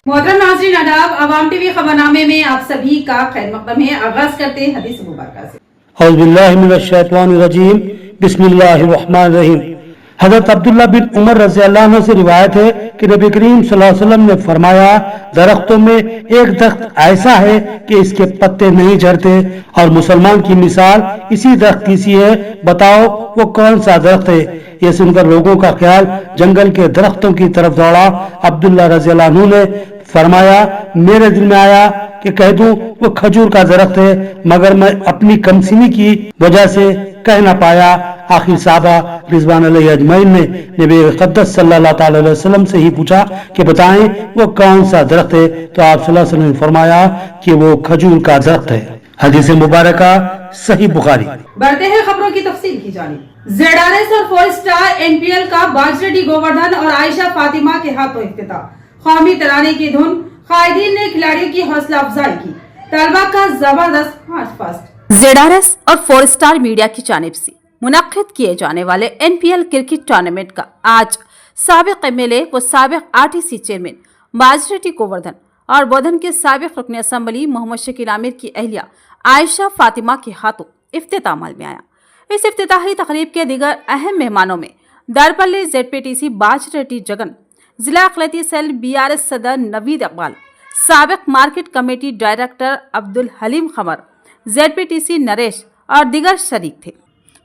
मोहतरम नाज़रीन आदाब, अवाम टीवी खबरनामे में आप सभी का खैर मक़दम है। आगाज करते हैं हदीस मुबारक से। औज़ु बिल्लाहि मिनश शैतानिर रजीम, बिस्मिल्लाहिर रहमानिर रहीम। हज़रत अब्दुल्ला बिन उमर रज़ियल्लाहु अन्हु से रिवायत है कि नबी करीम सल्लल्लाहु अलैहि वसल्लम ने फरमाया, दरख्तों में एक दरख्त ऐसा है कि इसके पत्ते नहीं झड़ते और मुसलमान की मिसाल इसी दरख्त की सी है, बताओ वो कौन सा दरख्त है। ये सुनकर लोगों का ख्याल जंगल के दरख्तों की तरफ दौड़ा। अब्दुल्ला रज़ियल्लाहु अन्हु ने फरमाया, मेरे दिल में आया कि कह दूं वो खजूर का दरख्त है, मगर मैं अपनी कमसिनी की वजह से कह न पाया। आखिर साहबा रिजवान अलैहि अजमईन ने नबी मुक़द्दस सल्लल्लाहु अलैहि वसल्लम से ही पूछा कि बताएं वो कौन सा दरख्त है, तो आप सल्लल्लाहु अलैहि वसल्लम ने फरमाया कि वो खजूर का दरख्त है। हदीस मुबारका सही बुखारी। बढ़ते हैं खबरों की तफसील की जानिब। ZRS और 4 स्टार NPL का बाजरेटी गोवर्धन और आयशा फातिमा के हाथों इफ्तिताह। कौमी तराने की धुन, कायदीन ने खिलाड़ियों की हौसला अफजाई की। तलबा का जबरदस्त मार्च पास्ट। ZRS और 4 स्टार मीडिया की जानिब से मुनक्किद किए जाने वाले NPL क्रिकेट टूर्नामेंट का आज साबिक MLA व साबिक RTC चेयरमैन बाजरेटी गोवर्धन और बोधन के साबिक रुकन असम्बली मोहम्मद शकील आमिर की अहलिया आयशा फातिमा के हाथों इफ्तिताह अमल में आया। इस इफ्तिताही तकरीब के दीगर अहम मेहमानों में दारपल्ली ZPTC बाजरेटी जगन, जिला अक़लियती सेल BRS सदर नवीद इकबाल, साबिक market committee director Abdul Haleem Khamar, ZPTC Naresh और दीगर शरीक थे।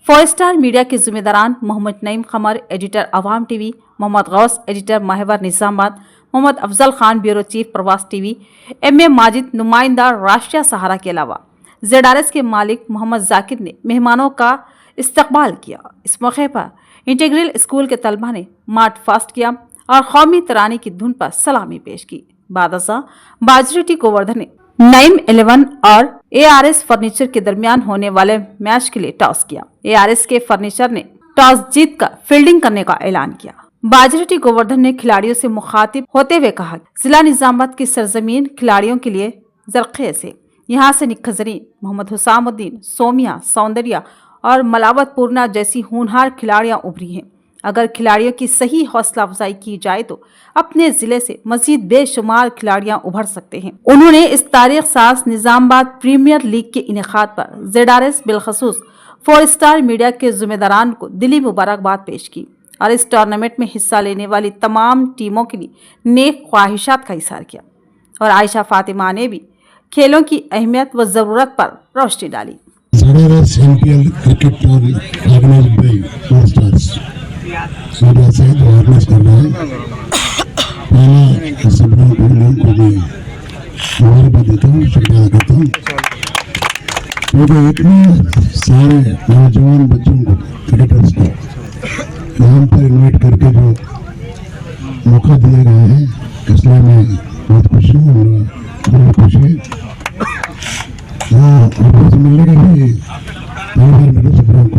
4 स्टार मीडिया के जिम्मेदारान Mohammed Naeem Khamar, editor Awam TV, Mohammed Ghouse, editor Mehwar Nizamabad, Mohammed Afzal Khan, bureau chief Pravas TV, MA Majid, नुमाइंदा राष्ट्रीय सहारा के अलावा ZRS के मालिक मोहम्मद जाकिर ने मेहमानों का इस्तकबाल किया। इस मौके पर इंटीग्रल स्कूल के तलबा ने मार्च फास्ट किया और कौमी तराने की धुन पर सलामी पेश की। बादशाह बाजरेटी गोवर्धन ने 9-11 और ARS फर्नीचर के दरमियान होने वाले मैच के लिए टॉस किया। ARS के फर्नीचर ने टॉस जीत कर फील्डिंग करने का ऐलान किया। बाजरेटी गोवर्धन ने खिलाड़ियों से मुखातिब होते हुए कहा, जिला निजामाबाद की सरजमीन खिलाड़ियों के लिए जरखेज है। यहाँ से निखजरीन मोहम्मद हुसामुद्दीन, सोमिया, सौंदर्या और मलावत पूर्णा जैसी होनहार खिलाड़ियां उभरी हैं। अगर खिलाड़ियों की सही हौसला अफजाई की जाए तो अपने जिले से मजीद बेशुमार खिलाड़ियां उभर सकते हैं। उन्होंने इस तारीख साज निजामाबाद प्रीमियर लीग के इनेकाद पर ZRS बिलखसूस 4 स्टार मीडिया के जिम्मेदारान को दिली मुबारकबाद पेश की और इस टूर्नामेंट में हिस्सा लेने वाली तमाम टीमों के लिए नेक ख्वाहिशात का इज़हार किया। और आयशा फातिमा ने भी खेलों की अहमियत व ज़रूरत पर रोशनी डाली। ZRS NPL cricket tournament organized by 4 stars media से अवेयरनेस कर रहे हैं। पहला सब लोगों को मैं मुबारकबाद देता हूँ, शुक्रिया करता हूँ। तो इतने सारे नौजवान बच्चों को, क्रिकेटर्स को यहाँ पर इन्वाइट करके जो मौका दिया गया है, इसलिए मैं बहुत खुश हूँ और बहुत खुश है। रोज मिलने का भी पहली बार मिले सब लोगों को,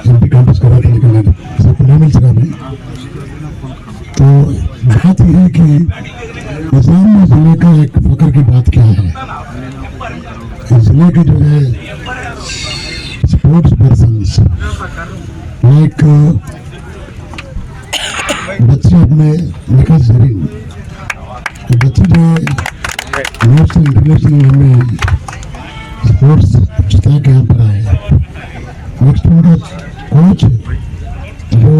MP कैंपस करा था लेकिन सबको नहीं मिल सका मैं। तो बात यह है कि निजाम जिले का एक फख्र की बात क्या है, इस जिले के जो है स्पोर्ट्स पर्सन्स लाइक बच्चे अपने निकल जरीन बच्चे जो है नेशनल इंटरनेशनल हमें स्पोर्ट्स जिता के यहाँ पर आए। नेक्स्ट उनका कोच जो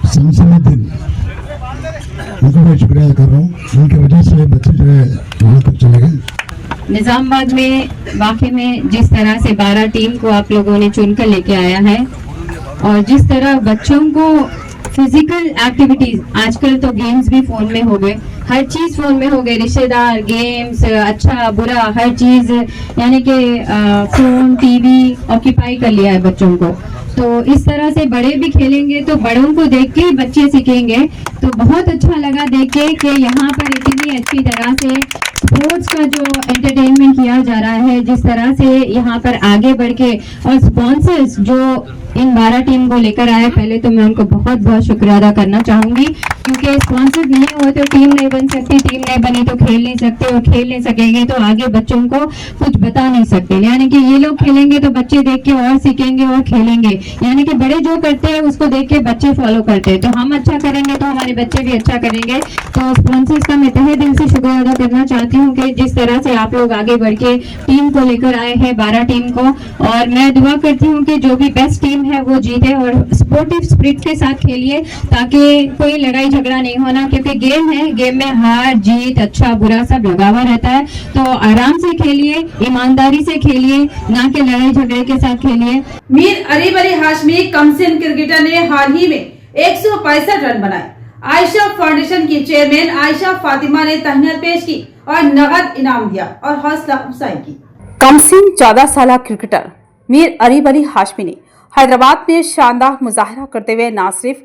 शमसुद्दीन, उनको मैं शुक्रिया कर रहा हूँ, उनकी वजह से बच्चे जो है वहाँ तक चले गए। निजामाबाद में वाकई में जिस तरह से 12 टीम को आप लोगों ने चुनकर लेके आया है और जिस तरह बच्चों को फिजिकल एक्टिविटीज, आजकल तो गेम्स भी फोन में हो गए, हर चीज फोन में हो गए, रिश्तेदार, गेम्स, अच्छा बुरा हर चीज, यानी कि फोन टीवी ऑक्यूपाई कर लिया है बच्चों को। तो इस तरह से बड़े भी खेलेंगे तो बड़ों को देख के बच्चे सीखेंगे। तो बहुत अच्छा लगा देख के कि यहाँ पर इतनी अच्छी तरह से स्पोर्ट्स का जो एंटरटेनमेंट किया जा रहा है, जिस तरह से यहाँ पर आगे बढ़ के, और स्पॉन्सर्स जो इन 12 टीम को लेकर आए, पहले तो मैं उनको बहुत बहुत शुक्रिया अदा करना चाहूंगी, क्योंकि स्पॉन्सर नहीं हुए तो टीम नहीं बन सकती, टीम नहीं बनी तो खेल नहीं सकते, और खेल नहीं सकेंगे तो आगे बच्चों को कुछ बता नहीं सकते। यानी कि ये लोग खेलेंगे तो बच्चे देख के और सीखेंगे और खेलेंगे, यानी कि बड़े जो करते हैं उसको देख के बच्चे फॉलो करते हैं, तो हम अच्छा करेंगे तो हमारे बच्चे भी अच्छा करेंगे। तो स्पॉन्सर्स का मैं तहे दिल से शुक्रिया अदा करना चाहती हूँ कि जिस तरह से आप लोग आगे बढ़ के टीम को लेकर आए हैं, 12 टीम को, और मैं दुआ करती हूँ कि जो भी बेस्ट टीम है वो जीते, और स्पोर्टिव स्पिरिट के साथ खेलिए ताकि कोई लड़ाई झगड़ा नहीं होना, क्योंकि गेम है, गेम में हार जीत अच्छा बुरा सब लगा हुआ रहता है। तो आराम से खेलिए, ईमानदारी से खेलिए, ना कि लड़ाई झगड़े के साथ खेलिए। मीर अरीब अली हाशमी कमसिन क्रिकेटर ने हाल ही में 165 रन बनाए। आयशा फाउंडेशन की चेयरमैन आयशा फातिमा ने तहनीत पेश की और नगद इनाम दिया और हौसला अफजाई की। कमसिन 14 साल क्रिकेटर मीर अरीब अली हाशमी ने हैदराबाद में शानदार मुजाहरा करते हुए न सिर्फ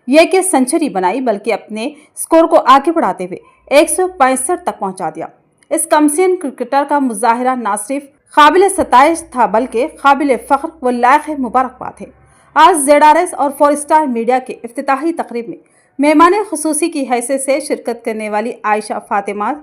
ये कि सेंचुरी बनाई, बल्कि अपने स्कोर को आगे बढ़ाते हुए 165 तक पहुंचा दिया। इस कमसिन क्रिकेटर का मुजाहरा न सिर्फ काबिल सताइश था, बल्कि काबिल फख्र व लायक मुबारकबाद है। आज ZRS और 4 स्टार मीडिया के इफ्तिताही तकरीब में मेहमान खुसूसी की हैसियत से शिरकत करने वाली आयशा फातिमा,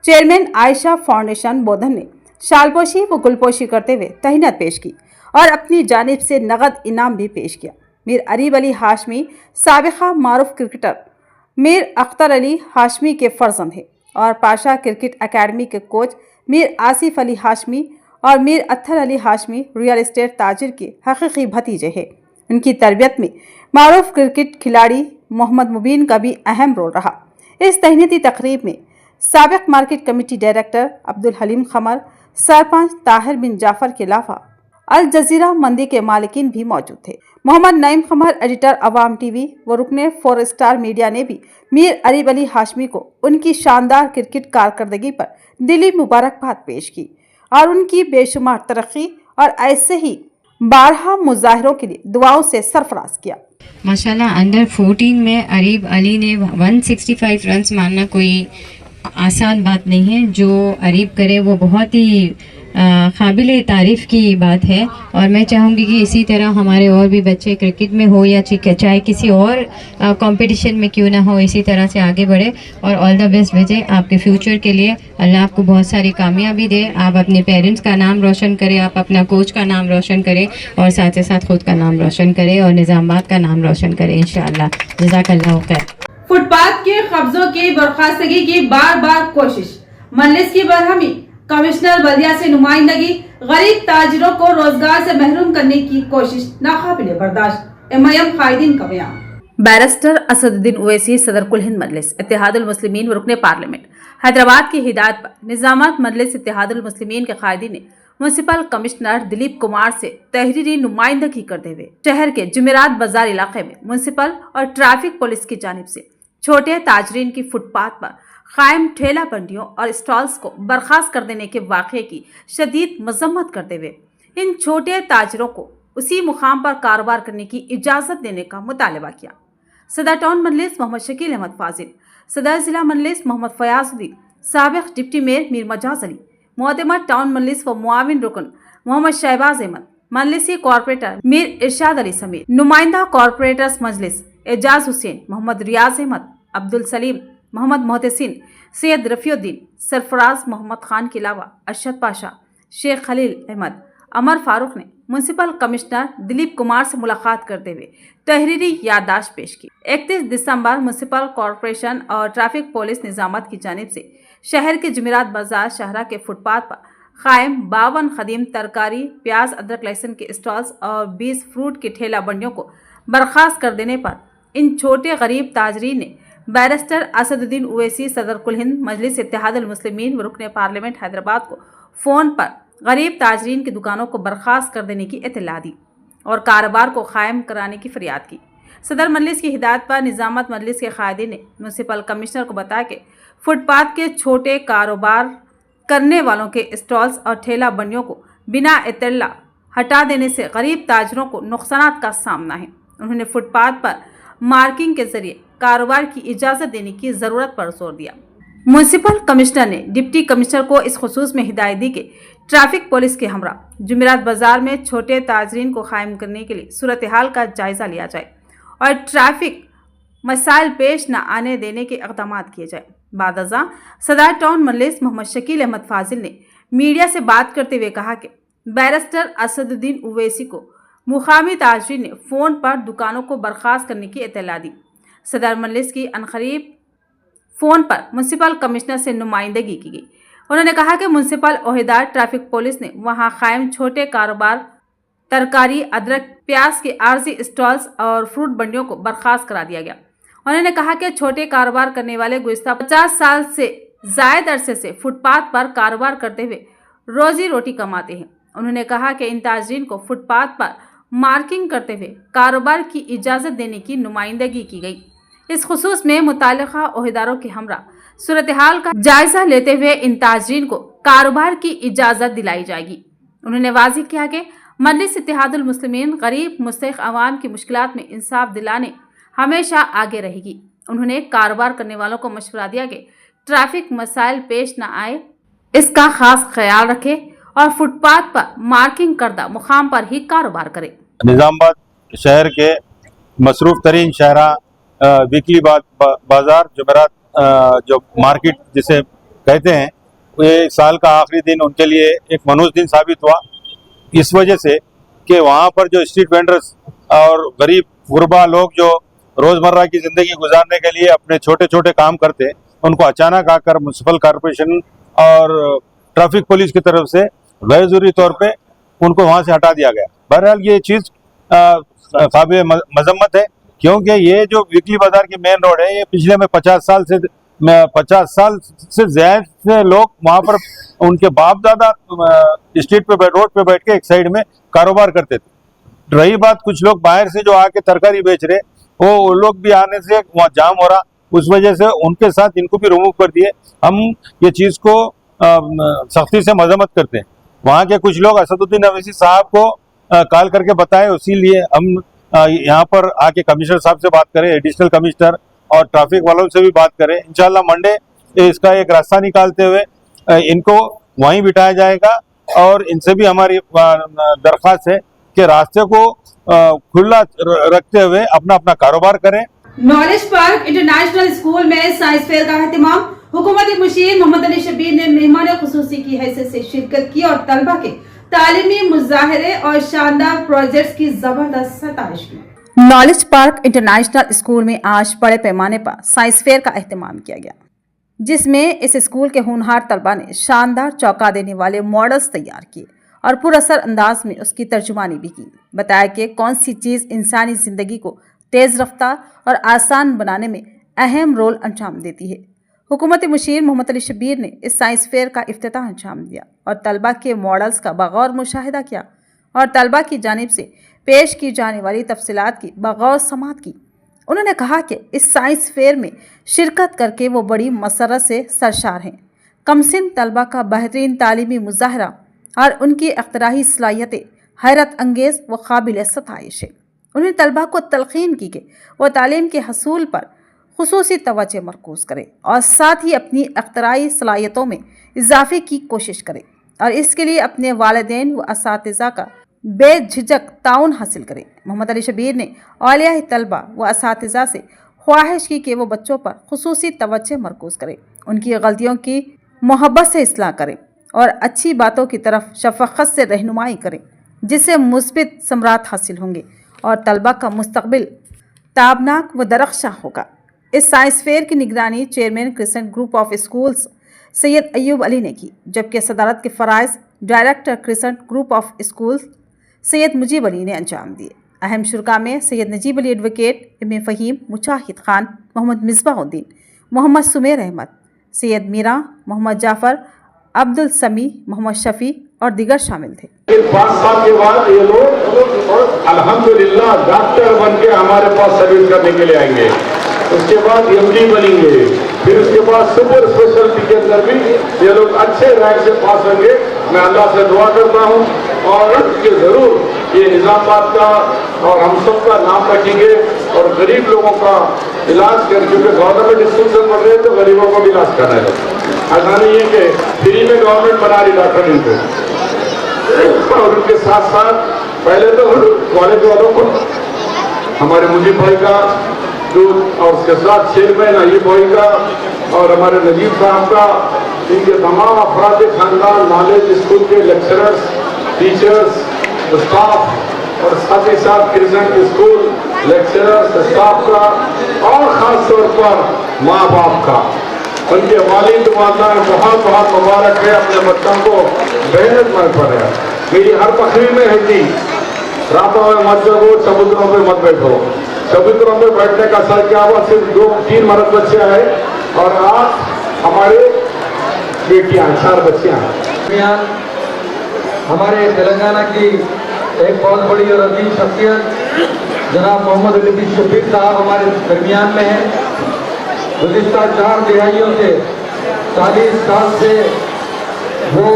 चेयरमैन आयशा फाउंडेशन बोधन ने शालपोशी व गुलपोशी करते हुए तहनीत पेश की और अपनी जानिब से नगद इनाम भी पेश किया। मीर अरीब अली हाशमी साबिका मारूफ क्रिकेटर मीर अख्तर अली हाशमी के फर्जंद हैं और पाशा क्रिकेट एकेडमी के कोच मीर आसिफ अली हाशमी और मीर अत्थर अली हाशमी रियल एस्टेट ताजिर के हकीकी भतीजे हैं। उनकी तरबियत में मारूफ क्रिकेट खिलाड़ी मोहम्मद मुबीन का भी अहम रोल रहा। इस तहनीती तकरीब में साबिक market committee director Abdul Haleem Khamar, sarpanch Tahir bin Jafar के अलावा अल जजीरा मंदी के मालिकीन भी मौजूद थे। मोहम्मद नईम खमर, एडिटर अवाम टीवी व रुकने 4 स्टार मीडिया ने भी मीर अरीब अली हाशमी को उनकी शानदार क्रिकेट कारकर्दगी पर दिली मुबारकबाद पेश की और उनकी बेशुमार तरक्की और ऐसे ही 12 मुजाहिरों के लिए दुआओं से सरफराज किया। माशाल्लाह अंडर 14 में अरीब अली ने 165 रन्स मारना कोई आसान बात नहीं है। जो अरीब करे वो बहुत ही काबिल तारीफ़ की बात है, और मैं चाहूँगी कि इसी तरह हमारे और भी बच्चे क्रिकेट में हो या चाहे किसी और कंपटीशन में क्यों ना हो, इसी तरह से आगे बढ़े। और ऑल द बेस्ट भेजें आपके फ्यूचर के लिए। अल्लाह आपको बहुत सारी कामयाबी दे, आप अपने पेरेंट्स का नाम रोशन करें, आप अपना कोच का नाम रोशन करें और साथ ही साथ खुद का नाम रोशन करें और निज़ामाबाद का नाम रोशन करें इंशाअल्लाह। जज़ाकल्लाहु खैर। फुटपाथ के कब्जों की बर्खास्तगी की बार बार कोशिश, मजलिस की बरहमी, कमिश्नर बल्दिया से नुमाइंदगी, गरीब ताजिरों को रोजगार से महरूम करने की कोशिश नाकाबिले बर्दाश्त। MIM कायदीन का बयान। बैरिस्टर असदुद्दीन ओवैसी सदर कुल हिंद मजलिस इत्तेहादुल मुस्लिमीन व रुकने पार्लियामेंट हैदराबाद की हिदायत पर निजामत मजलिस इत्तेहादुल मुस्लिमीन के कायदीन ने म्युनिसिपल कमिश्नर दिलीप कुमार से तहरीरी नुमाइंदगी करते हुए शहर के जुमेरात बाजार इलाके में म्युनिसिपल और ट्रैफिक पुलिस की जानिब से छोटे ताजरीन की फुटपाथ पर कायम ठेला बंडियों और स्टॉल्स को बर्खास्त कर देने के वाक़े की शदीद मजम्मत करते हुए इन छोटे ताजरों को उसी मुकाम पर कारोबार करने की इजाज़त देने का मुतालबा किया। सदर टाउन मजलिस मोहम्मद शकील अहमद फाजिल, सदर जिला मजलिस मोहम्मद फयाजुद्दीन, साबिक डिप्टी मेयर मीर मजाज अली, मुअतमद टाउन मजलिस व मुआविन रुकन मोहम्मद शहबाज अहमद, मजलिसी कॉर्पोरेटर मीर इरशाद अली समीर, नुमाइंदा कॉर्पोरेटर्स मजलिस एजाज हुसैन, मोहम्मद रियाज अहमद, अब्दुल सलीम, मोहम्मद मोहतसिन, सैयद रफ़ीउद्दीन, सरफराज मोहम्मद खान के अलावा अरशद पाशा, शेख खलील अहमद, अमर फारूक ने म्युनिसिपल कमिश्नर दिलीप कुमार से मुलाकात करते हुए तहरीरी याददाश्त पेश की। 31 दिसंबर म्युनिसिपल कॉर्पोरेशन और ट्रैफिक पुलिस निजामत की जानिब से शहर के जुमेरात बाजार शहरा के फुटपाथ पर कायम 52 खदीम तरकारी, प्याज, अदरक, लहसुन के स्टॉल्स और 20 फ्रूट के ठेला बंडियों को बर्खास्त कर देने पर इन छोटे गरीब ताजरीन ने बैरिस्टर असदुद्दीन ओवैसी सदर कुल हिंद मजलिस इत्तेहादुल मुस्लिमीन व रुकने पार्लियामेंट हैदराबाद को फ़ोन पर गरीब ताजरीन की दुकानों को बर्खास्त कर देने की इत्तला दी और कारोबार को कायम कराने की फरियाद की। सदर मजलिस की हिदायत पर निजामत मजलिस के कायदीन ने म्युनिसिपल कमिश्नर को बताया कि फुटपाथ के छोटे कारोबार करने वालों के स्टॉल्स और ठेला बंडियों को बिना इत्तला हटा देने से गरीब ताजरों को नुकसानात का सामना है। उन्होंने फुटपाथ पर मार्किंग के जरिए कारोबार की इजाज़त देने की ज़रूरत पर जोर दिया। म्यूनसिपल कमिश्नर ने डिप्टी कमिश्नर को इस खुसूस में हिदायत दी कि ट्रैफिक पुलिस के हमरा जुमेरात बाजार में छोटे ताजरीन को कायम करने के लिए सूरत हाल का जायजा लिया जाए और ट्रैफिक मसाइल पेश न आने देने के इक़दाम किए जाए। बाद अज़ां सदर टाउन मजलिस मोहम्मद शकील अहमद फाजिल ने मीडिया से बात करते हुए कहा कि बैरिस्टर असदुद्दीन उवैसी को मुकामी ताजरीन ने फ़ोन पर दुकानों को बर्खास्त करने की इत्तला दी। सदर मजलिस की अनकरीब फ़ोन पर म्यूनसिपल कमिश्नर से नुमाइंदगी की गई। उन्होंने कहा कि म्यूनसिपल ओहदेदार ट्रैफिक पुलिस ने वहां कायम छोटे कारोबार तरकारी, अदरक, प्याज के आर्जी स्टॉल्स और फ्रूट मंडियों को बर्खास्त करा दिया गया। उन्होंने कहा कि छोटे कारोबार करने वाले गुज़िश्ता 50 साल से ज़ायद अरसे से फुटपाथ पर कारोबार करते हुए रोजी रोटी कमाते हैं। उन्होंने कहा कि इन ताजरीन को फुटपाथ पर मार्किंग करते हुए कारोबार की इजाज़त देने की नुमाइंदगी की गई। इस खुसूस में मुताल्लिका ओहदेदारों के हमरा सूरत हाल का जायजा लेते हुए इन ताजरीन को कारोबार की इजाज़त दिलाई जाएगी। उन्होंने वाज़ेह किया कि मजलिस इत्तेहादुल मुस्लिमीन गरीब मुस्तहिक़ अवाम की मुश्किलात में इंसाफ दिलाने हमेशा आगे रहेगी। उन्होंने कारोबार करने वालों को मशवरा दिया कि ट्रैफिक मसाइल पेश न आए, इसका खास ख्याल रखें और फुटपाथ पर मार्किंग करदा मुकाम पर ही कारोबार करें। निज़ामाबाद शहर के मसरूफ़ तरीन शहरा वीकली बाज़ार जुमेरात जो मार्केट जिसे कहते हैं, ये साल का आखिरी दिन उनके लिए एक मनहूस दिन साबित हुआ, इस वजह से कि वहाँ पर जो स्ट्रीट वेंडर्स और गरीब गुरबा लोग जो रोज़मर्रा की ज़िंदगी गुजारने के लिए अपने छोटे छोटे काम करते हैं, उनको अचानक आकर म्यूनसिपल कॉरपोरेशन और ट्रैफिक पुलिस की तरफ से गैर ज़रूरी तौर पे उनको वहाँ से हटा दिया गया। बहरहाल ये चीज़ काबिल मजम्मत है, क्योंकि ये जो वीकली बाज़ार की मेन रोड है, ये पिछले में 50 साल से ज़्यादा लोग वहाँ पर उनके बाप दादा स्ट्रीट पे रोड पे बैठ के एक साइड में कारोबार करते थे। रही बात कुछ लोग बाहर से जो आके तरकारी बेच रहे, वो लोग भी आने से वहाँ जाम हो रहा, उस वजह से उनके साथ इनको भी रिमूव कर दिए। हम ये चीज़ को सख्ती से मजम्मत करते हैं। वहाँ के कुछ लोग असदुद्दीन अवैसी साहब को कॉल करके बताए, इसीलिए हम यहाँ पर आके कमिश्नर साहब से बात करें, एडिशनल कमिश्नर और ट्रैफिक वालों से भी बात करें। इंशाल्लाह मंडे इसका एक रास्ता निकालते हुए इनको वहीं बिठाया जाएगा और इनसे भी हमारी दरख्वास्त है कि रास्ते को खुला रखते हुए अपना अपना कारोबार करें। नॉलेज पार्क इंटरनेशनल स्कूल में साइंस फेयर का एहतमाम हुकूमती मुशीर मोहम्मद अली शबीर ने मेहमान खुसूसी की हैसियत से शिरकत की और तलबा के तालीमी मुजाहरे और शानदार प्रोजेक्ट्स की जबरदस्त सताइश की। नॉलेज पार्क इंटरनेशनल स्कूल में आज बड़े पैमाने पर साइंस फेयर का एहतमाम किया गया, जिसमें इस स्कूल के होनहार तलबा ने शानदार चौंका देने वाले मॉडल्स तैयार किए और पुरअसर अंदाज में उसकी तर्जुमानी भी की। बताया कि कौन सी चीज़ इंसानी ज़िंदगी को तेज़ रफ्तार और आसान बनाने में अहम रोल अंजाम देती है। हुकूमत मुशीर मोहम्मद अली शबीर ने इस साइंस फेयर का इफ्तिताह अंजाम दिया और तलबा के मॉडल्स का बगौर मुशाहिदा किया और तलबा की जानिब से पेश की जाने वाली तफसीलात की बगौर समात की। उन्होंने कहा कि इस साइंस फेयर में शिरकत करके वो बड़ी मसरत से सरशार हैं। कमसिन तलबा का बेहतरीन तालीमी मुजाहरा और उनकी अख्तराही सलाहियतें हैरत अंगेज़ व काबिल सताइश है। उन्हें तलबा को तलकीन की कि वह तालीम के हसूल पर खुसूसी तवज्जो मरकूज़ करे और साथ ही अपनी अख्तराई सलाहियतों में इजाफे की कोशिश करे और इसके लिए अपने वालिदैन व असातिज़ा का बेझिझक ताउन हासिल करे। मोहम्मद अली शबीर ने औलिया तलबा व असातिज़ा से ख्वाहिश की कि वो बच्चों पर खुसूसी तवज्जो मरकूज़ करे, उनकी गलतियों की मोहब्बत से इस्लाह करें और अच्छी बातों की तरफ शफ़क़त से रहनुमाई करें, जिससे मुस्बित समरात हासिल होंगे और तलबा का मुस्तकबिल ताबनाक व दरख्शां होगा। इस साइंस फेयर की निगरानी chairman Crescent group of schools Syed Ayub Ali ने की, जबकि सदारत के फ़राइज़ director Crescent group of schools Syed Mujeeb Ali ने अंजाम दिए। अहम शुरा में सैयद नजीब अली एडवोकेट, इब्न फ़हीम, मुजाहिद खान, मोहम्मद मिसबाहुद्दीन, मोहम्मद सुमेर अहमद, सैयद मीरा, मोहम्मद जाफ़र, अब्दुल समी, मोहम्मद शफ़ी और दीगर शामिल थे। 5 साल के बाद ये लोग अल्हम्दुलिल्लाह डॉक्टर बन के हमारे पास सर्विस करने के लिए आएंगे, उसके बाद एमडी बनेंगे, फिर उसके बाद सुपर स्पेशलिटी के अंदर भी ये लोग अच्छे रैंक से पास होंगे। मैं अल्लाह से दुआ करता हूँ और ये ज़रूर ये निज़ामाबाद का और हम सब का नाम रखेंगे और गरीब लोगों का इलाज कर, क्योंकि गवर्नमेंट स्कूल से पढ़ रहे हैं तो गरीबों को भी इलाज कर रहे हैं। ऐसा नहीं है कि फ्री में गवर्नमेंट बना रही डॉक्टर इनको, और उनके साथ साथ पहले तो कॉलेज वालों को, हमारे मुजीब भाई का जो, और उसके साथ चेयरमैन अयूब भाई का और हमारे नजीब साहब का, इनके तमाम अफराद खानदान, नॉलेज स्कूल के लेक्चरर्स, टीचर्स, स्टाफ और साथ ही साथ क्रिसेंट स्कूल लेक्चरर्स स्टाफ का, और खास तौर पर माँ बाप का, उनके वालिद वालदैन बहुत बहुत मुबारक है। अपने बच्चों को मेहनत में पढ़े। मेरी हर तकरीर में है कि रातों में मत जगो, चबूतरों पे मत बैठो। चबूतरों पे बैठने का असर क्या हुआ, सिर्फ 2-3 मर्द बच्चे आए और आज हमारे बेटियां 4 बच्चियां हैं। हमारे तेलंगाना की एक बहुत बड़ी और अजीम शख्सियत जनाब मोहम्मद अली शफीक साहब हमारे दरमियान में हैं। गुज़िश्ता 4 दिहाइयों से 40 साल से वो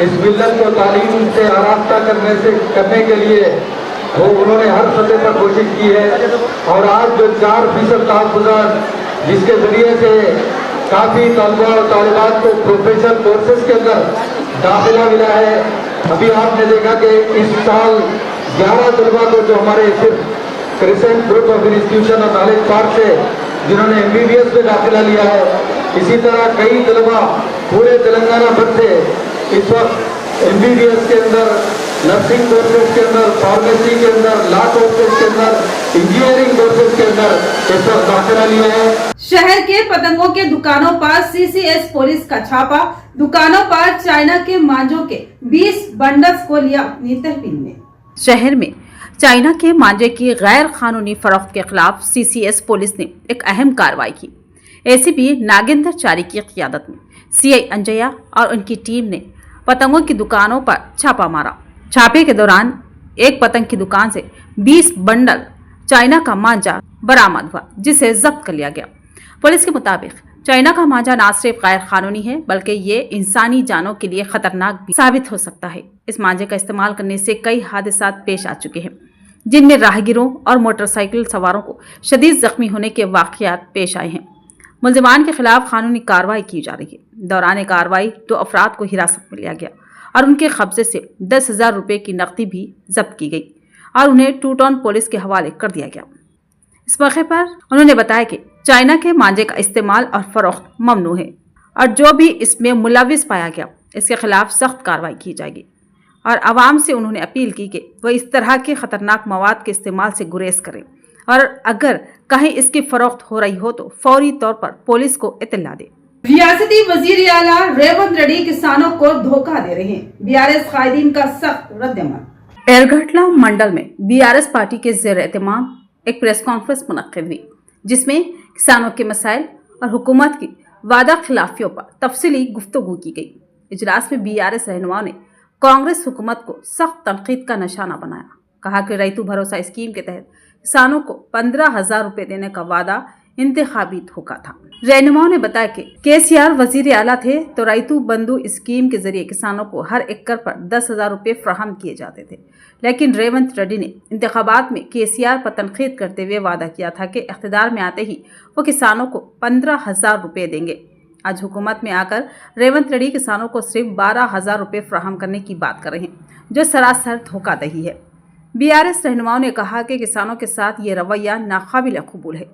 इस मिल्लत को तालीम से आरास्ता करने के लिए वो उन्होंने हर सतह पर कोशिश की है। और आज जो 4% तहफ़्फ़ुज़ात जिसके ज़रिए से काफ़ी तलबा और तालिबात को प्रोफेशनल कोर्सेज के अंदर दाखिला मिला है। अभी आपने देखा कि इस साल 11 तलबा को जो हमारे सिर्फ क्रिसेंट ग्रुप ऑफ इंस्टीट्यूशन और नॉलेज पार्क से जिन्होंने MBBS में दाखिला लिया है, इसी तरह कई तलबा पूरे तेलंगाना भर से इस वक्त MBBS के अंदर, नर्सिंग कोर्सेज के अंदर, फार्मेसी के अंदर, लॉ कोर्सेज के अंदर, इंजीनियरिंग कोर्सेज के अंदर इस वक्त दाखिला लिया है। शहर के पतंगों के दुकानों पर CCS पुलिस का छापा। दुकानों पर चाइना के मांझों के 20 बंडल्स को लिया अपनी तहवील में। शहर में चाइना के मांझे की गैर कानूनी फरोख्त के खिलाफ CCS पुलिस ने एक अहम कार्रवाई की। ACP नागेंद्र चारी की क़ियादत में CI अंजया और उनकी टीम ने पतंगों की दुकानों पर छापा मारा। छापे के दौरान एक पतंग की दुकान से 20 बंडल चाइना का मांझा बरामद हुआ, जिसे जब्त कर लिया गया। पुलिस के मुताबिक चाइना का मांझा न सिर्फ गैर कानूनी है बल्कि ये इंसानी जानों के लिए खतरनाक भी साबित हो सकता है। इस मांझे का इस्तेमाल करने से कई हादसा पेश आ चुके हैं, जिनमें राहगीरों और मोटरसाइकिल सवारों को शदीद जख्मी होने के वाक़यात पेश आए हैं। मुल्ज़िमान के खिलाफ कानूनी कार्रवाई की जा रही है। दौरान कार्रवाई 2 अफराद को हिरासत में लिया गया और उनके कब्जे से 10,000 रुपये की नकदी भी जब्त की गई और उन्हें 2 टाउन पुलिस के हवाले कर दिया गया। इस मौके पर उन्होंने बताया कि चाइना के मांझे का इस्तेमाल और फरोख्त ममनू है और जो भी इसमें मुलविस पाया गया इसके खिलाफ सख्त कार्रवाई की जाएगी। और आवाम से उन्होंने अपील की कि वह इस तरह के खतरनाक मवाद के इस्तेमाल से गुरेज करें और अगर कहीं इसकी फरोख्त हो रही हो तो फौरी तौर पर पुलिस को इत्तला दे। रियासती वजीर आला रेवंत रेड्डी किसानों को धोखा दे रहे हैं। BRS कायदीन का सख्त रद्दअमल। एरघटला मंडल में BRS पार्टी के ज़ेर एहतमाम एक प्रेस कॉन्फ्रेंस मुनक्किद हुई, जिसमें किसानों के मसाइल और हुकूमत की वादा खिलाफियों पर तफसीली गुफ्तगू की गई। इजलास में BRS रहनुमाओं ने कांग्रेस हुकूमत को सख्त तनकीद का निशाना बनाया। कहा कि रैतु भरोसा स्कीम के तहत किसानों को 15,000 रुपये देने का वादा इंतखाबी धोखा था। रहनुमाओं ने बताया कि KCR वजीर आला थे तो रैतु बंधु स्कीम के जरिए किसानों को हर एकड़ पर 10,000 रुपये फराहम किए जाते थे, लेकिन रेवंत रेड्डी ने इंतखाबात में KCR पर तनकीद करते हुए वादा किया था कि इख्तिदार में आते ही वो किसानों को 15,000 रुपये देंगे। आज हुकूमत में आकर रेवंत रेड्डी किसानों को सिर्फ 12,000 रुपये फराहम करने की बात कर रहे हैं, जो सरासर धोखाधड़ी है। BRS रहनुमाओं ने कहा कि किसानों के साथ ये रवैया नाकाबिल कबूल है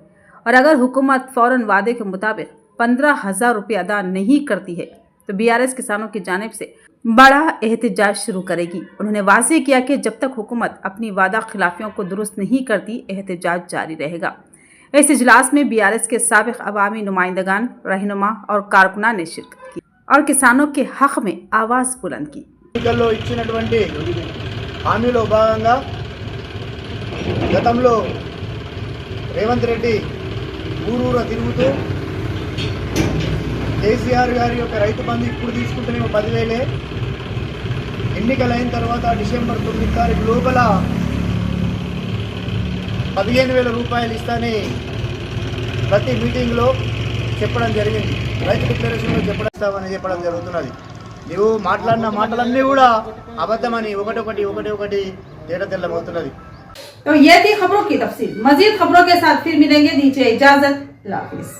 और अगर हुकूमत फौरन वादे के मुताबिक 15,000 रुपये अदा नहीं करती है तो BRS किसानों की जानिब से बड़ा एहतजाज शुरू करेगी। उन्होंने वाज़ेह किया कि जब तक हुकूमत अपनी वादा खिलाफियों को दुरुस्त नहीं करती एहतजाज जारी रहेगा। इस इजलास में BRS के साबिक अवामी नुमाइंदगान, रहनुमा और कारकुनान ने शिरकत की और किसानों के हक में आवाज़ बुलंद की। ఎన్నికల్లో ఇచ్చినటువంటి హామీలో భాగంగా గతంలో రేవంత్ రెడ్డి ఊరూరా తిరుగుతూ కేసీఆర్ గారి యొక్క రైతు బంధు ఇప్పుడు తీసుకుంటేనేమో 10,000, ఎన్నికలైన తర్వాత డిసెంబర్ 9 తారీఖు లోపల 15,000 రూపాయలు ఇస్తానని ప్రతి మీటింగ్లో చెప్పడం జరిగింది. రైతు డిక్లరేషన్లో చెప్పడం జరుగుతున్నది. నువ్వు మాట్లాడిన మాటలన్నీ కూడా అబద్ధమని ఒకటి తేడా తెల్లమవుతున్నది. तो ये थी खबरों की तफसील। मजीद खबरों के साथ फिर मिलेंगे। दीजिए इजाजत। अल्लाह हाफिज़।